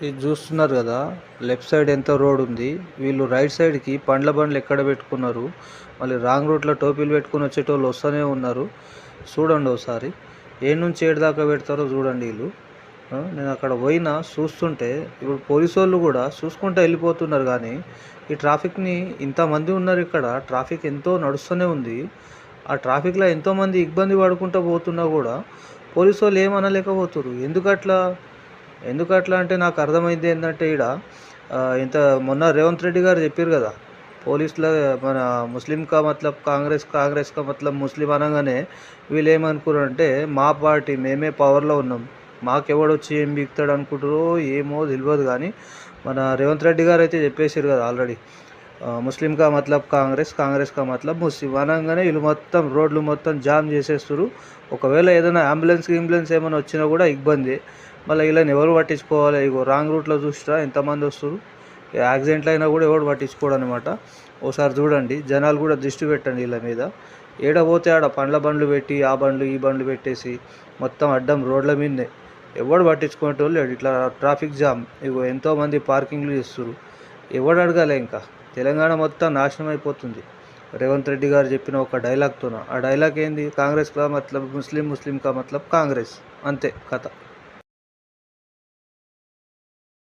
ఇది చూస్తున్నారు కదా, లెఫ్ట్ సైడ్ ఎంత రోడ్ ఉంది. వీళ్ళు రైట్ సైడ్కి పండ్ల బండ్లు ఎక్కడ పెట్టుకున్నారు. మళ్ళీ రాంగ్ రూట్లో టోపీలు పెట్టుకుని వచ్చేటోళ్ళు వస్తూనే ఉన్నారు. చూడండి ఒకసారి ఏ నుంచి ఏడు దాకా పెడతారో చూడండి వీళ్ళు. నేను అక్కడ పోయినా చూస్తుంటే ఇప్పుడు పోలీసు వాళ్ళు కూడా చూసుకుంటూ వెళ్ళిపోతున్నారు. కానీ ఈ ట్రాఫిక్ని ఇంతమంది ఉన్నారు, ఇక్కడ ట్రాఫిక్ ఎంతో నడుస్తూనే ఉంది. ఆ ట్రాఫిక్లో ఎంతోమంది ఇబ్బంది పడుకుంటూ పోతున్నా కూడా పోలీసు వాళ్ళు ఏమనలేకపోతున్నారు. ఎందుకట్లా అంటే నాకు అర్థమైంది ఏంటంటే ఇంత మొన్న రేవంత్ రెడ్డి గారు చెప్పారు కదా, పోలీసుల మన ముస్లిం కా మతలబ్ కాంగ్రెస్, కాంగ్రెస్ కా మతలబ్ ముస్లిం అనగానే వీళ్ళు ఏమనుకున్నారంటే మా పార్టీ మేమే పవర్లో ఉన్నాం, మాకెవడొచ్చి ఏం బిగుతాడు అనుకుంటారో ఏమో తెలియదు. కానీ మన రేవంత్ రెడ్డి గారు అయితే చెప్పేసారు కదా ఆల్రెడీ, ముస్లిం కా మతలబ్ కాంగ్రెస్, కాంగ్రెస్ కా మతలబ్ ముస్లిం అనగానే వీళ్ళు మొత్తం రోడ్లు మొత్తం జామ్ చేసేస్తారు. ఒకవేళ ఏదైనా అంబులెన్స్ ఏమైనా వచ్చినా కూడా ఇబ్బంది. మళ్ళీ వీళ్ళని ఎవరు పట్టించుకోవాలి. ఇగో రాంగ్ రూట్లో చూసిరా ఎంతమంది వస్తారు. యాక్సిడెంట్లు అయినా కూడా ఎవరు పట్టించుకోడు అనమాట. ఓసారి చూడండి, జనాలు కూడా దృష్టి పెట్టండి వీళ్ళ మీద. పోతే ఆడ పండ్ల బండ్లు పెట్టి ఆ బండ్లు ఈ బండ్లు పెట్టేసి మొత్తం అడ్డం రోడ్ల మీదనే ఎవడు పట్టించుకునేటోళ్ళు లేడు. ఇట్లా ట్రాఫిక్ జామ్, ఇగో ఎంతోమంది పార్కింగ్లు చేస్తారు. ఎవడు అడగాలి. ఇంకా తెలంగాణ మొత్తం నాశనం అయిపోతుంది రేవంత్ రెడ్డి గారు చెప్పిన ఒక డైలాగ్తోన. ఆ డైలాగ్ ఏంది, కాంగ్రెస్ కా మతలబ్ ముస్లిం, ముస్లిం కా మతలబ్ కాంగ్రెస్, అంతే కథ.